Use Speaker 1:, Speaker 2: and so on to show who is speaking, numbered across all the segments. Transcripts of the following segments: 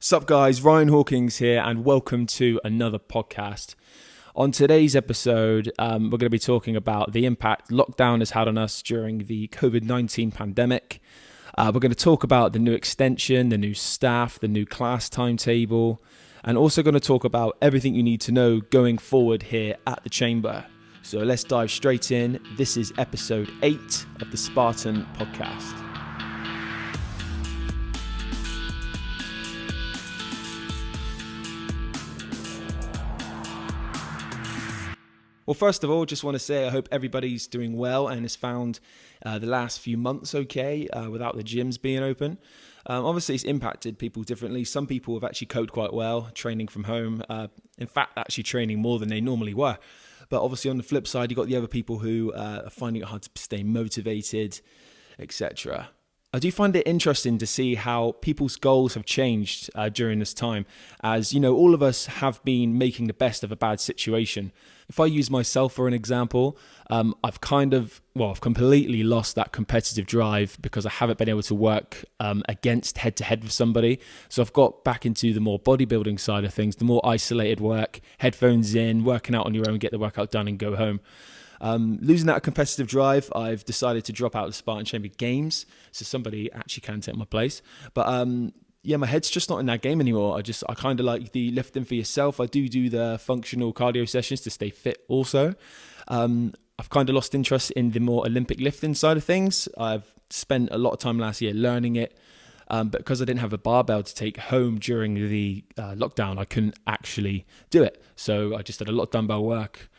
Speaker 1: Sup guys, Ryan Hawkins here and welcome to another podcast. On today's episode, we're going to be talking about the impact lockdown has had on us during the COVID-19 pandemic. We're going to talk about the new extension, the new staff, the new class timetable, and also going to talk about everything you need to know going forward here at the Chamber. So let's dive straight in. This is episode 8 of the Spartan Podcast. Well, first of all, just want to say I hope everybody's doing well and has found the last few months okay without the gyms being open. Obviously, it's impacted people differently. Some people have actually coped quite well, training from home. In fact, actually training more than they normally were. But obviously, on the flip side, you've got the other people who are finding it hard to stay motivated, etc. I do find it interesting to see how people's goals have changed during this time. As you know, all of us have been making the best of a bad situation. If I use myself for an example, I've completely lost that competitive drive because I haven't been able to work against head-to-head with somebody. So I've got back into the more bodybuilding side of things, the more isolated work, headphones in, working out on your own, get the workout done and go home. Losing that competitive drive, I've decided to drop out of the Spartan Chamber games, so somebody actually can take my place. But my head's just not in that game anymore. I kind of like the lifting for yourself. I do the functional cardio sessions to stay fit also. I've kind of lost interest in the more Olympic lifting side of things. I've spent a lot of time last year learning it, but because I didn't have a barbell to take home during the lockdown, I couldn't actually do it. So I just did a lot of dumbbell work.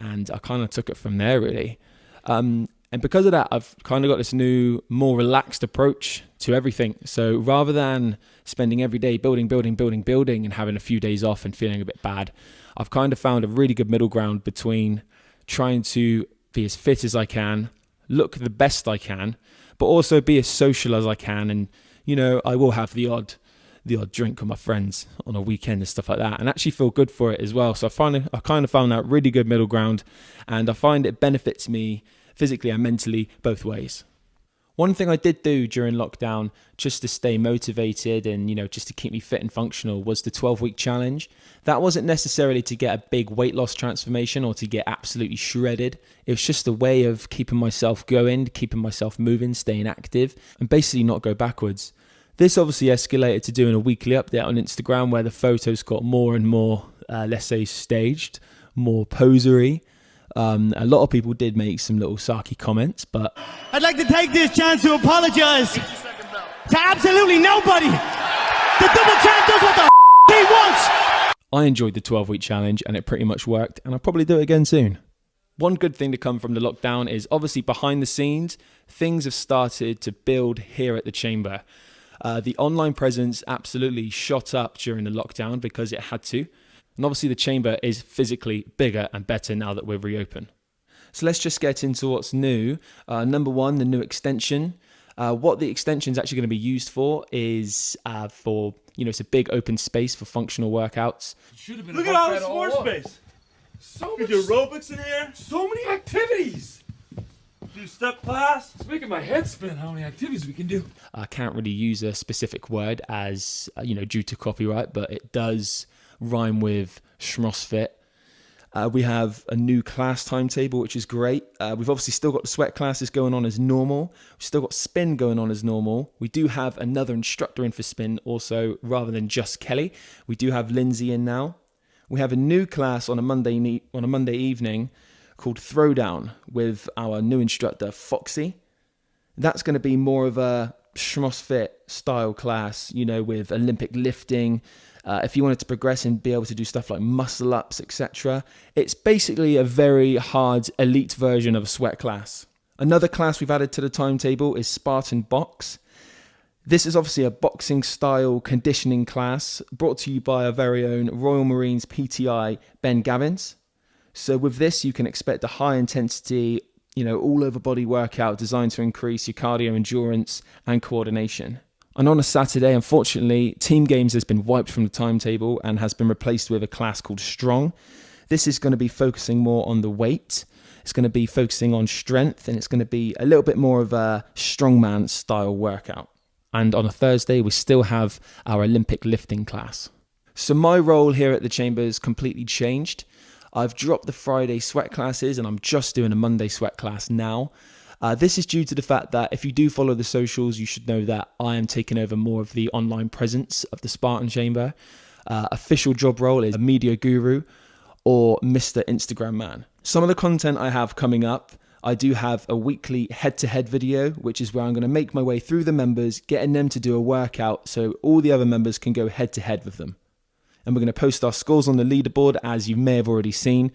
Speaker 1: And I kind of took it from there, really. And because of that, I've kind of got this new, more relaxed approach to everything. So rather than spending every day building and having a few days off and feeling a bit bad, I've kind of found a really good middle ground between trying to be as fit as I can, look the best I can, but also be as social as I can. And, you know, I will have the odd drink with my friends on a weekend and stuff like that, and actually feel good for it as well. So I kind of found that really good middle ground, and I find it benefits me physically and mentally both ways. One thing I did do during lockdown just to stay motivated and, you know, just to keep me fit and functional was the 12-week challenge. That wasn't necessarily to get a big weight loss transformation or to get absolutely shredded. It was just a way of keeping myself going, keeping myself moving, staying active, and basically not go backwards. This obviously escalated to doing a weekly update on Instagram where the photos got more and more, let's say, staged, more posery. A lot of people did make some little sarky comments, but
Speaker 2: I'd like to take this chance to apologize to absolutely nobody. The double champ does what the he wants.
Speaker 1: I enjoyed the 12-week challenge and it pretty much worked, and I'll probably do it again soon. One good thing to come from the lockdown is obviously behind the scenes, things have started to build here at the Chamber. The online presence absolutely shot up during the lockdown because it had to. And obviously the Chamber is physically bigger and better now that we're reopened. So let's just get into what's new. Number one, the new extension. What the extension is actually going to be used for is it's a big open space for functional workouts.
Speaker 2: Look at all the sports space.
Speaker 3: So
Speaker 2: We
Speaker 3: much,
Speaker 2: do aerobics in here.
Speaker 3: so many activities.
Speaker 2: Do step class.
Speaker 3: It's making my head spin how many activities we can do.
Speaker 1: I can't really use a specific word as, due to copyright, but it does rhyme with schmossfit. We have a new class timetable, which is great. We've obviously still got the sweat classes going on as normal. We've still got spin going on as normal. We do have another instructor in for spin also, rather than just Kelly. We do have Lindsay in now. We have a new class on a Monday evening called Throwdown with our new instructor, Foxy. That's going to be more of a schmossfit style class, with Olympic lifting. If you wanted to progress and be able to do stuff like muscle ups, etc. It's basically a very hard elite version of a sweat class. Another class we've added to the timetable is Spartan Box. This is obviously a boxing style conditioning class brought to you by our very own Royal Marines PTI, Ben Gavins. So with this, you can expect a high intensity, all over body workout designed to increase your cardio endurance and coordination. And on a Saturday, unfortunately, Team Games has been wiped from the timetable and has been replaced with a class called Strong. This is going to be focusing more on the weight. It's going to be focusing on strength, and it's going to be a little bit more of a strongman style workout. And on a Thursday, we still have our Olympic lifting class. So my role here at the Chamber has completely changed. I've dropped the Friday sweat classes and I'm just doing a Monday sweat class now. This is due to the fact that if you do follow the socials, you should know that I am taking over more of the online presence of the Spartan Chamber. Official job role is a media guru or Mr. Instagram man. Some of the content I have coming up, I do have a weekly head-to-head video, which is where I'm going to make my way through the members, getting them to do a workout so all the other members can go head-to-head with them. And we're going to post our scores on the leaderboard, as you may have already seen.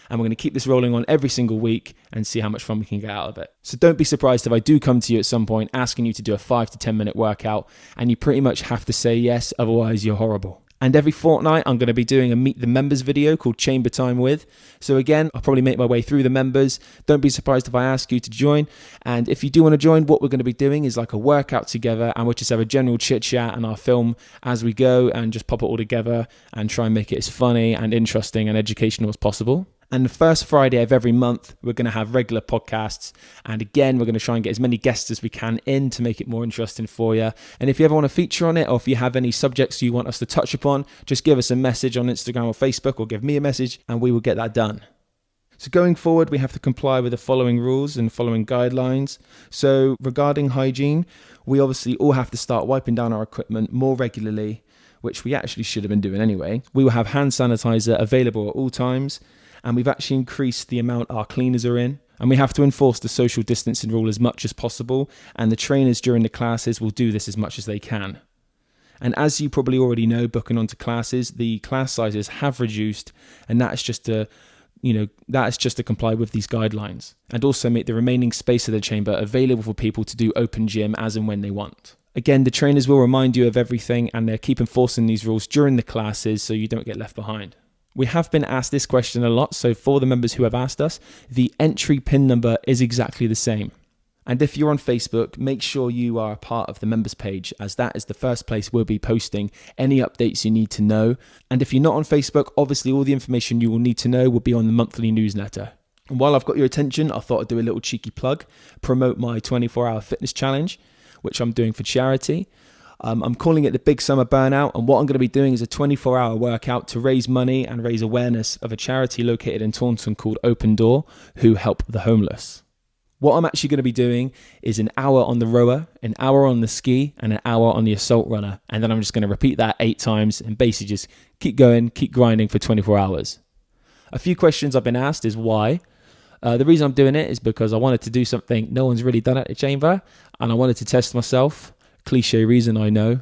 Speaker 1: And we're going to keep this rolling on every single week and see how much fun we can get out of it. So don't be surprised if I do come to you at some point asking you to do a 5 to 10 minute workout and you pretty much have to say yes, otherwise you're horrible. And every fortnight, I'm going to be doing a Meet the Members video called Chamber Time With. So again, I'll probably make my way through the members. Don't be surprised if I ask you to join. And if you do want to join, what we're going to be doing is like a workout together and we'll just have a general chit chat and I'll film as we go and just pop it all together and try and make it as funny and interesting and educational as possible. And the first Friday of every month, we're going to have regular podcasts. And again, we're going to try and get as many guests as we can in to make it more interesting for you. And if you ever want to feature on it, or if you have any subjects you want us to touch upon, just give us a message on Instagram or Facebook, or give me a message and we will get that done. So going forward, we have to comply with the following rules and following guidelines. So regarding hygiene, we obviously all have to start wiping down our equipment more regularly, which we actually should have been doing anyway. We will have hand sanitizer available at all times. And we've actually increased the amount our cleaners are in. And we have to enforce the social distancing rule as much as possible. And the trainers during the classes will do this as much as they can. And as you probably already know, booking onto classes, the class sizes have reduced. And that's just to comply with these guidelines. And also make the remaining space of the chamber available for people to do open gym as and when they want. Again, the trainers will remind you of everything and they'll keep enforcing these rules during the classes so you don't get left behind. We have been asked this question a lot, so for the members who have asked us, the entry PIN number is exactly the same. And if you're on Facebook, make sure you are a part of the members page, as that is the first place we'll be posting any updates you need to know. And if you're not on Facebook, obviously all the information you will need to know will be on the monthly newsletter. And while I've got your attention, I thought I'd do a little cheeky plug, promote my 24-hour fitness challenge, which I'm doing for charity. I'm calling it the Big Summer Burnout, and what I'm going to be doing is a 24-hour workout to raise money and raise awareness of a charity located in Taunton called Open Door, who help the homeless. What I'm actually going to be doing is an hour on the rower, an hour on the ski, and an hour on the assault runner, and then I'm just going to repeat that 8 times and basically just keep going, keep grinding for 24 hours. A few questions I've been asked is why. The reason I'm doing it is because I wanted to do something no one's really done at the chamber, and I wanted to test myself. Cliche reason, I know.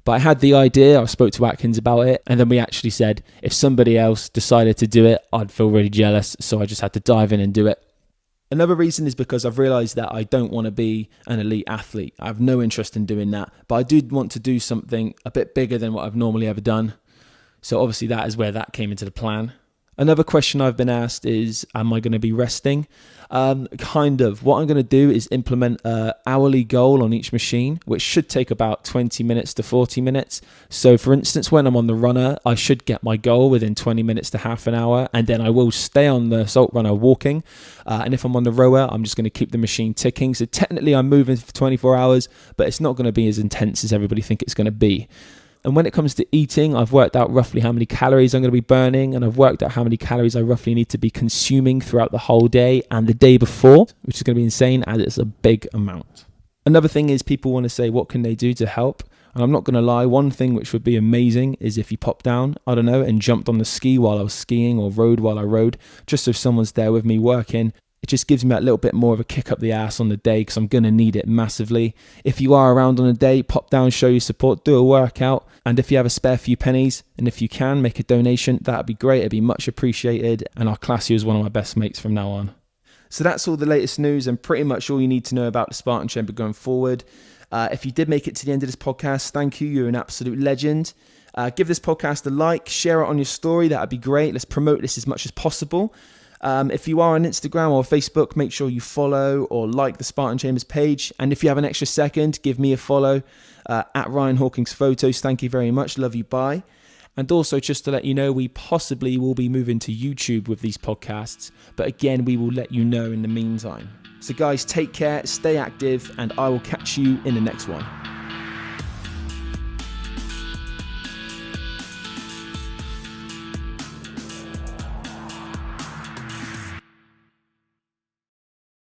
Speaker 1: But I had the idea, I spoke to Atkins about it, and then we actually said if somebody else decided to do it, I'd feel really jealous, so I just had to dive in and do it. Another reason is because I've realised that I don't want to be an elite athlete. I have no interest in doing that, but I do want to do something a bit bigger than what I've normally ever done. So obviously that is where that came into the plan. Another question I've been asked is, am I going to be resting? Kind of. What I'm going to do is implement an hourly goal on each machine, which should take about 20 minutes to 40 minutes. So for instance, when I'm on the runner, I should get my goal within 20 minutes to half an hour, and then I will stay on the assault runner walking. And if I'm on the rower, I'm just going to keep the machine ticking. So technically I'm moving for 24 hours, but it's not going to be as intense as everybody think it's going to be. And when it comes to eating, I've worked out roughly how many calories I'm going to be burning, and I've worked out how many calories I roughly need to be consuming throughout the whole day and the day before, which is going to be insane as it's a big amount. Another thing is people want to say, what can they do to help? And I'm not going to lie, one thing which would be amazing is if you popped down, I don't know, and jumped on the ski while I was skiing or rode while I rode, just so someone's there with me working. It just gives me that little bit more of a kick up the ass on the day because I'm going to need it massively. If you are around on a day, pop down, show your support, do a workout. And if you have a spare few pennies, and if you can, make a donation, that'd be great. It'd be much appreciated. And I'll class you as one of my best mates from now on. So that's all the latest news and pretty much all you need to know about the Spartan Chamber going forward. If you did make it to the end of this podcast, thank you. You're an absolute legend. Give this podcast a like, share it on your story. That'd be great. Let's promote this as much as possible. If you are on Instagram or Facebook, make sure you follow or like the Spartan Chambers page. And if you have an extra second, give me a follow at Ryan Hawkins Photos. Thank you very much. Love you. Bye. And also, just to let you know, we possibly will be moving to YouTube with these podcasts. But again, we will let you know in the meantime. So guys, take care, stay active, and I will catch you in the next one.